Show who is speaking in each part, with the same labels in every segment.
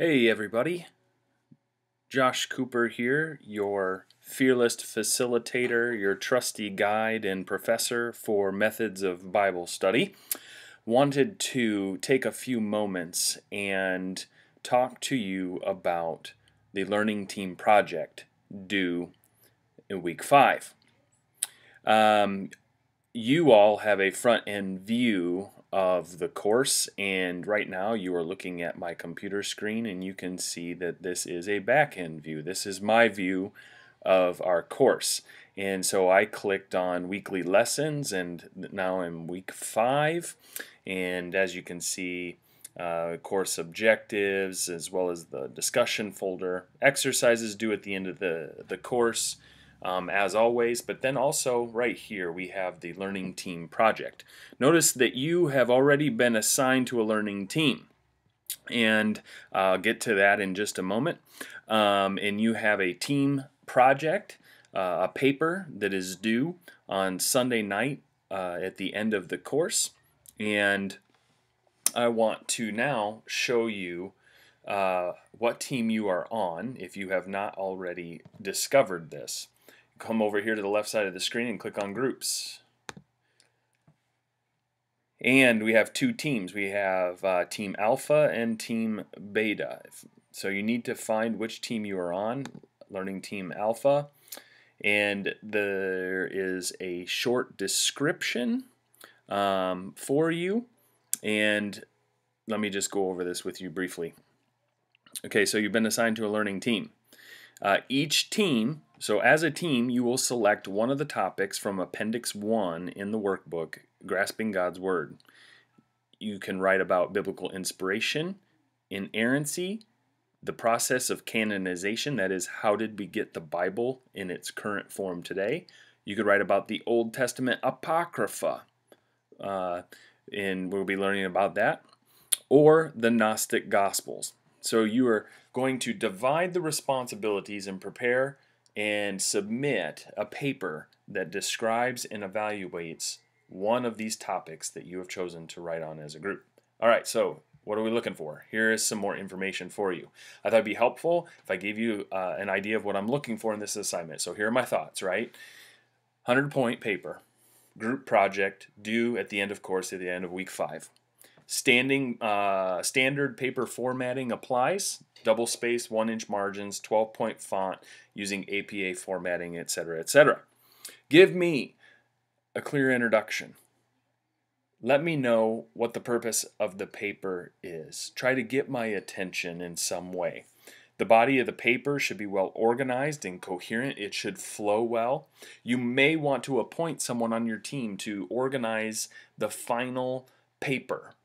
Speaker 1: Hey everybody, Josh Cooper here, your fearless facilitator, your trusty guide and professor for methods of Bible study. Wanted to take a few moments and talk to you about the Learning Team project due in week 5. You all have a front end view of the course, and right now you are looking at my computer screen and you can see that this is a back end view. This is my view of our course, and so I clicked on weekly lessons and now I'm week 5, and as you can see, course objectives as well as the discussion folder, exercises due at the end of the course, as always, but then also right here we have the Learning Team project. Notice that you have already been assigned to a learning team, and I'll get to that in just a moment. And you have a team project, a paper that is due on Sunday night at the end of the course, and I want to now show you what team you are on if you have not already discovered this. Come over here to the left side of the screen and click on groups. And we have two teams. We have Team Alpha and Team Beta. So you need to find which team you are on, Learning Team Alpha. And there is a short description for you. And let me just go over this with you briefly. Okay, so you've been assigned to a learning team. Each team, so as a team, you will select one of the topics from Appendix 1 in the workbook, Grasping God's Word. You can write about biblical inspiration, inerrancy, the process of canonization, that is, how did we get the Bible in its current form today. You could write about the Old Testament Apocrypha, and we'll be learning about that, or the Gnostic Gospels. So you are going to divide the responsibilities and prepare and submit a paper that describes and evaluates one of these topics that you have chosen to write on as a group. All right, so what are we looking for? Here is some more information for you. I thought it'd be helpful if I gave you an idea of what I'm looking for in this assignment. So here are my thoughts, right? 100-point paper, group project, due at the end of course at the end of week 5. Standard paper formatting applies, double space, 1-inch margins, 12-point font using APA formatting, etc., etc. Give me a clear introduction. Let me know what the purpose of the paper is. Try to get my attention in some way. The body of the paper should be well organized and coherent. It should flow well. You may want to appoint someone on your team to organize the final paper,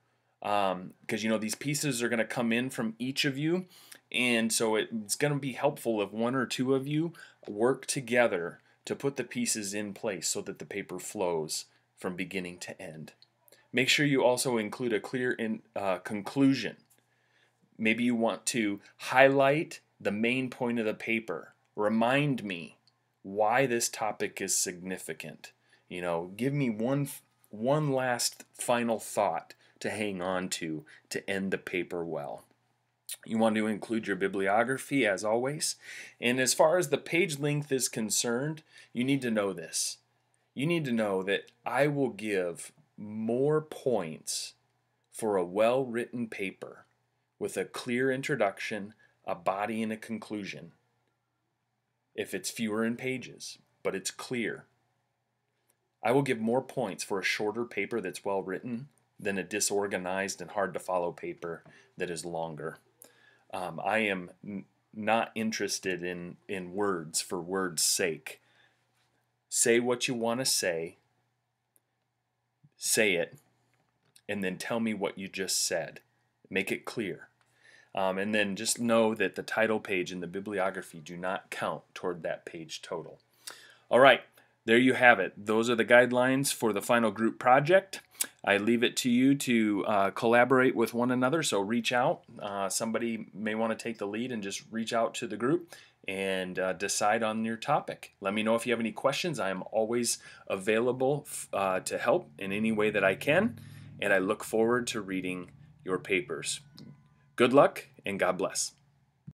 Speaker 1: because these pieces are going to come in from each of you, and so it's going to be helpful if one or two of you work together to put the pieces in place so that the paper flows from beginning to end. Make sure you also include a clear conclusion. Maybe you want to highlight the main point of the paper. Remind me why this topic is significant. Give me one last final thought to hang on to end the paper well. You want to include your bibliography as always. And as far as the page length is concerned, you need to know this. You need to know that I will give more points for a well-written paper with a clear introduction, a body, and a conclusion if it's fewer in pages, but it's clear. I will give more points for a shorter paper that's well written than a disorganized and hard to follow paper that is longer. I am not interested in words for words' sake. Say what you want to say it, and then tell me what you just said. Make it clear. And then just know that the title page and the bibliography do not count toward that page total. All right, there you have it. Those are the guidelines for the final group project. I leave it to you to collaborate with one another, so reach out. Somebody may want to take the lead and just reach out to the group and decide on your topic. Let me know if you have any questions. I am always available to help in any way that I can, and I look forward to reading your papers. Good luck, and God bless.